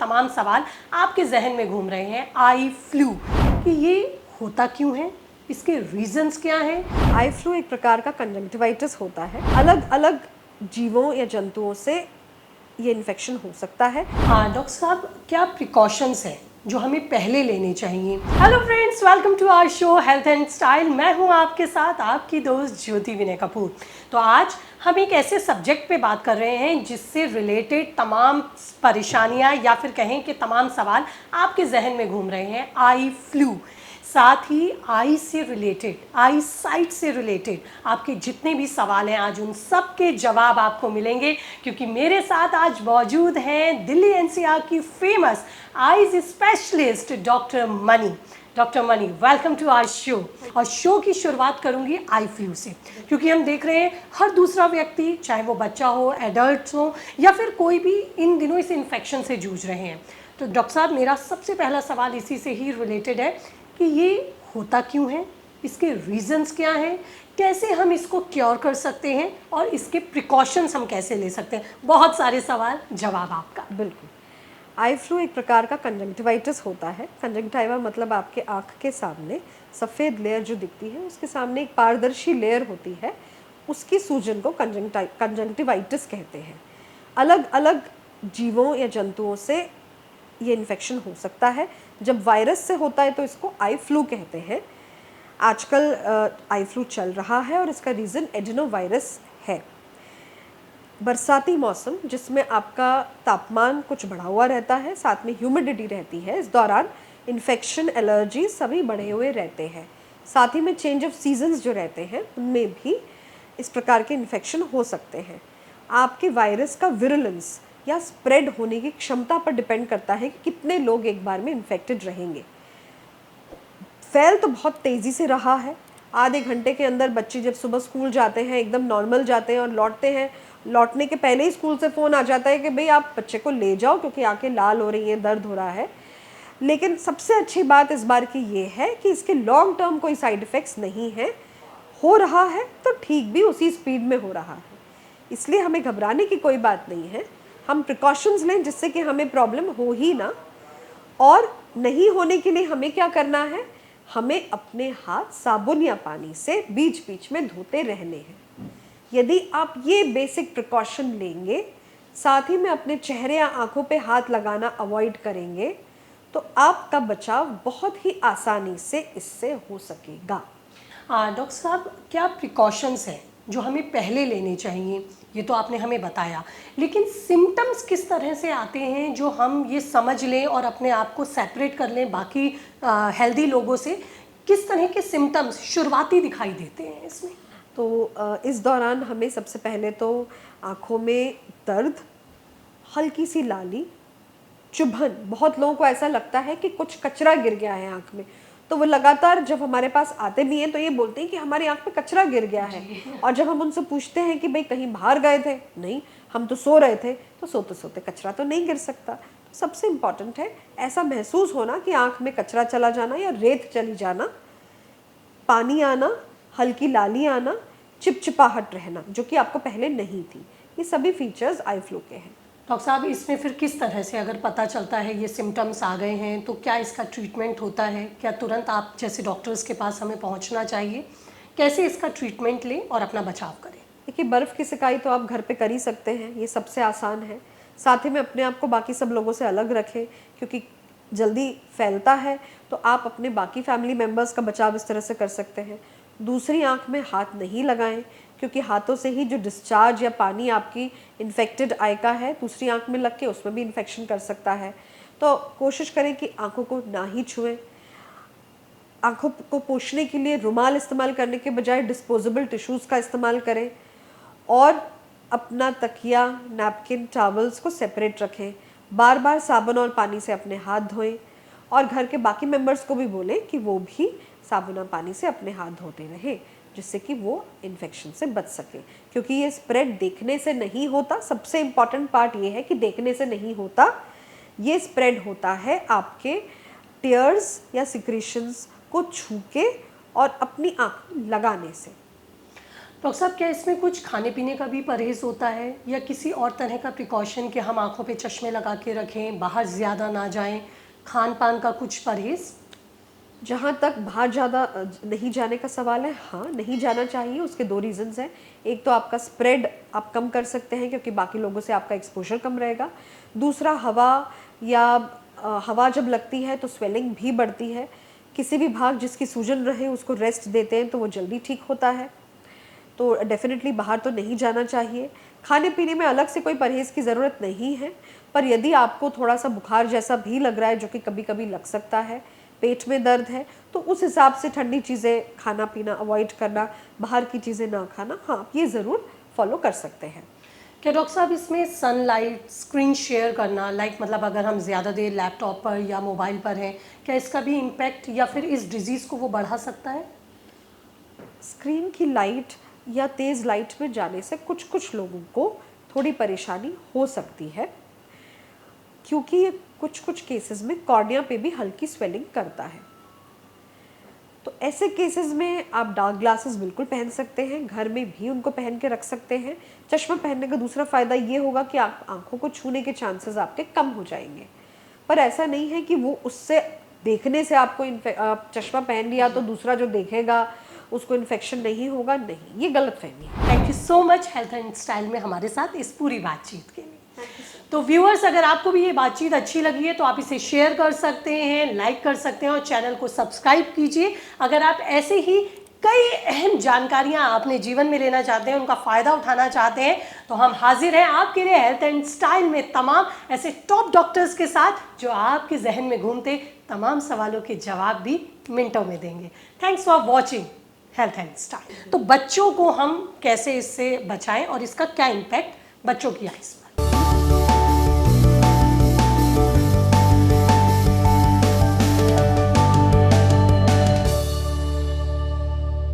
तमाम सवाल आपके जहन में घूम रहे हैं आई फ्लू कि ये होता क्यों है, इसके रीजंस क्या हैं। आई फ्लू एक प्रकार का कंजंक्टिवाइटिस होता है। अलग अलग जीवों या जंतुओं से ये इन्फेक्शन हो सकता है। हाँ डॉक्टर साहब, क्या प्रिकॉशंस हैं जो हमें पहले लेने चाहिए। Hello friends, welcome to our show health and style. मैं हूँ आपके साथ आपकी दोस्त ज्योति विनय कपूर। तो आज हम एक ऐसे सब्जेक्ट पे बात कर रहे हैं जिससे रिलेटेड तमाम परेशानियाँ या फिर कहें कि तमाम सवाल आपके जहन में घूम रहे हैं, आई फ्लू। साथ ही आई से रिलेटेड, आई साइट से रिलेटेड आपके जितने भी सवाल हैं आज उन सब के जवाब आपको मिलेंगे, क्योंकि मेरे साथ आज मौजूद हैं दिल्ली एनसीआर की famous eyes specialist doctor Mani. Doctor Mani, welcome to our show. और शो की शुरुआत करूंगी आई फ्लू से, क्योंकि हम देख रहे हैं हर दूसरा व्यक्ति, चाहे वो बच्चा हो, एडल्ट हो या फिर कोई भी, इन दिनों इस इन्फेक्शन से जूझ रहे हैं। तो डॉक्टर साहब, मेरा सबसे पहला सवाल इसी से ही रिलेटेड है कि ये होता क्यों है, इसके रीजंस क्या हैं, कैसे हम इसको क्योर कर सकते हैं और इसके प्रिकॉशंस हम कैसे ले सकते हैं। बहुत सारे सवाल, जवाब आपका। बिल्कुल। आई फ्लू एक प्रकार का कंजंक्टिवाइटिस होता है। कंजंक्टिवा मतलब आपके आँख के सामने सफ़ेद लेयर जो दिखती है उसके सामने एक पारदर्शी लेयर होती है, उसकी सूजन को कंजंक्टिवाइटिस कहते हैं। अलग अलग जीवों या जंतुओं से ये इन्फेक्शन हो सकता है। जब वायरस से होता है तो इसको आई फ्लू कहते हैं। आजकल आई फ्लू चल रहा है और इसका रीज़न एडिनोवायरस है। बरसाती मौसम जिसमें आपका तापमान कुछ बढ़ा हुआ रहता है, साथ में ह्यूमिडिटी रहती है, इस दौरान इन्फेक्शन, एलर्जी सभी बढ़े हुए रहते हैं। साथ ही में चेंज ऑफ सीजन्स जो रहते हैं उनमें भी इस प्रकार के इन्फेक्शन हो सकते हैं। आपके वायरस का विरुलेंस या स्प्रेड होने की क्षमता पर डिपेंड करता है कि कितने लोग एक बार में इन्फेक्टेड रहेंगे। फैल तो बहुत तेज़ी से रहा है। आधे घंटे के अंदर बच्चे जब सुबह स्कूल जाते हैं एकदम नॉर्मल जाते हैं और लौटते हैं, लौटने के पहले ही स्कूल से फ़ोन आ जाता है कि भाई आप बच्चे को ले जाओ क्योंकि आंखें लाल हो रही हैं, दर्द हो रहा है। लेकिन सबसे अच्छी बात इस बार की ये है कि इसके लॉन्ग टर्म कोई साइड इफ़ेक्ट्स नहीं है। हो रहा है तो ठीक भी उसी स्पीड में हो रहा है, इसलिए हमें घबराने की कोई बात नहीं है। हम प्रिकॉशंस लें जिससे कि हमें प्रॉब्लम हो ही ना। और नहीं होने के लिए हमें क्या करना है, हमें अपने हाथ साबुन या पानी से बीच बीच में धोते रहने हैं। यदि आप ये बेसिक प्रिकॉशन लेंगे, साथ ही में अपने चेहरे या आंखों पे हाथ लगाना अवॉइड करेंगे, तो आपका बचाव बहुत ही आसानी से इससे हो सकेगा। डॉक्टर साहब, क्या प्रिकॉशंस हैं जो हमें पहले लेने चाहिए, ये तो आपने हमें बताया, लेकिन सिम्टम्स किस तरह से आते हैं जो हम ये समझ लें और अपने आप को सेपरेट कर लें बाकी हेल्दी लोगों से। किस तरह के सिम्टम्स शुरुआती दिखाई देते हैं इसमें? तो इस दौरान हमें सबसे पहले तो आँखों में दर्द, हल्की सी लाली, चुभन। बहुत लोगों को ऐसा लगता है कि कुछ कचरा गिर गया है आँख में, तो वो लगातार जब हमारे पास आते भी हैं तो ये बोलते हैं कि हमारी आँख में कचरा गिर गया है। और जब हम उनसे पूछते हैं कि भाई कहीं बाहर गए थे, नहीं हम तो सो रहे थे, तो सोते सोते कचरा तो नहीं गिर सकता। तो सबसे इम्पॉर्टेंट है ऐसा महसूस होना कि आँख में कचरा चला जाना या रेत चली जाना, पानी आना, हल्की लाली आना, चिपचिपाहट रहना जो कि आपको पहले नहीं थी। ये सभी फीचर्स आई फ्लू के हैं। डॉक्टर साहब, इसमें फिर किस तरह से अगर पता चलता है ये सिम्टम्स आ गए हैं तो क्या इसका ट्रीटमेंट होता है? क्या तुरंत आप जैसे डॉक्टर्स के पास हमें पहुंचना चाहिए? कैसे इसका ट्रीटमेंट लें और अपना बचाव करें? देखिए, बर्फ़ की सिकाई तो आप घर पे कर ही सकते हैं, ये सबसे आसान है। साथ ही में अपने आप को बाकी सब लोगों से अलग रखें, क्योंकि जल्दी फैलता है। तो आप अपने बाकी फैमिली मेम्बर्स का बचाव इस तरह से कर सकते हैं। दूसरी आँख में हाथ नहीं लगाएं, क्योंकि हाथों से ही जो डिस्चार्ज या पानी आपकी इन्फेक्टेड आई का है दूसरी आँख में लग के उसमें भी इन्फेक्शन कर सकता है। तो कोशिश करें कि आँखों को ना ही छुएं। आँखों को पोंछने के लिए रुमाल इस्तेमाल करने के बजाय डिस्पोजेबल टिश्यूज़ का इस्तेमाल करें और अपना तकिया, नैपकिन, टॉवल्स को सेपरेट रखें। बार बार साबुन और पानी से अपने हाथ धोएं और घर के बाकी मेंबर्स को भी बोलें कि वो भी साबुन और पानी से अपने हाथ धोते रहें, जिससे कि वो इन्फेक्शन से बच सके। क्योंकि ये स्प्रेड देखने से नहीं होता। सबसे इम्पॉर्टेंट पार्ट ये है कि देखने से नहीं होता, ये स्प्रेड होता है आपके टीयर्स या सिक्रीशंस को छू के और अपनी आँख लगाने से। डॉक्टर साहब, क्या इसमें कुछ खाने पीने का भी परहेज़ होता है या किसी और तरह का प्रिकॉशन कि हम आँखों पे चश्मे लगा के रखें, बाहर ज़्यादा ना जाएँ, खान-पान का कुछ परहेज़? जहाँ तक बाहर ज़्यादा नहीं जाने का सवाल है, हाँ, नहीं जाना चाहिए। उसके 2 रीज़न्स हैं। एक तो आपका स्प्रेड आप कम कर सकते हैं क्योंकि बाकी लोगों से आपका एक्सपोज़र कम रहेगा। दूसरा, हवा जब लगती है तो स्वेलिंग भी बढ़ती है। किसी भी भाग जिसकी सूजन रहे उसको रेस्ट देते हैं तो वो जल्दी ठीक होता है। तो डेफ़िनेटली बाहर तो नहीं जाना चाहिए। खाने-पीने में अलग से कोई परहेज़ की ज़रूरत नहीं है, पर यदि आपको थोड़ा-सा बुखार जैसा भी लग रहा है, जो कि कभी-कभी लग सकता है, पेट में दर्द है, तो उस हिसाब से ठंडी चीज़ें खाना-पीना अवॉइड करना, बाहर की चीज़ें ना खाना, हाँ, आप ये ज़रूर फ़ॉलो कर सकते हैं। क्या डॉक्टर साहब इसमें सनलाइट, स्क्रीन शेयर करना, मतलब अगर हम ज़्यादा देर लैपटॉप पर या मोबाइल पर हैं, क्या इसका भी इम्पैक्ट या फिर इस डिज़ीज़ को वो बढ़ा सकता है? स्क्रीन की लाइट या तेज़ लाइट में जाने से कुछ-कुछ लोगों को थोड़ी परेशानी हो सकती है, क्योंकि कुछ-कुछ केसेस में कॉर्निया पे भी हल्की स्वेलिंग करता है। तो ऐसे केसेस में आप डार्क ग्लासेस बिल्कुल पहन सकते हैं, घर में भी उनको पहन के रख सकते हैं। चश्मा पहनने का दूसरा फ़ायदा ये होगा कि आप आँखों को छूने के चांसेस आपके कम हो जाएँगे। पर ऐसा नहीं है कि वो उससे देखने से आपको आप चश्मा पहन लिया तो दूसरा जो देखेगा उसको इन्फेक्शन नहीं होगा, नहीं, ये गलतफ़हमी है। Thank you so much health and style में हमारे साथ इस पूरी बातचीत के लिए। तो व्यूअर्स, अगर आपको भी ये बातचीत अच्छी लगी है तो आप इसे शेयर कर सकते हैं, लाइक कर सकते हैं और चैनल को सब्सक्राइब कीजिए। अगर आप ऐसे ही कई अहम जानकारियां अपने जीवन में लेना चाहते हैं, उनका फ़ायदा उठाना चाहते हैं, तो हम हाजिर हैं आपके लिए हेल्थ एंड स्टाइल में तमाम ऐसे टॉप डॉक्टर्स के साथ जो आपके जहन में घूमते तमाम सवालों के जवाब भी मिनटों में देंगे। Thanks for watching health and style. तो बच्चों को हम कैसे इससे बचाएं और इसका क्या इम्पैक्ट बच्चों की आइज़ पर।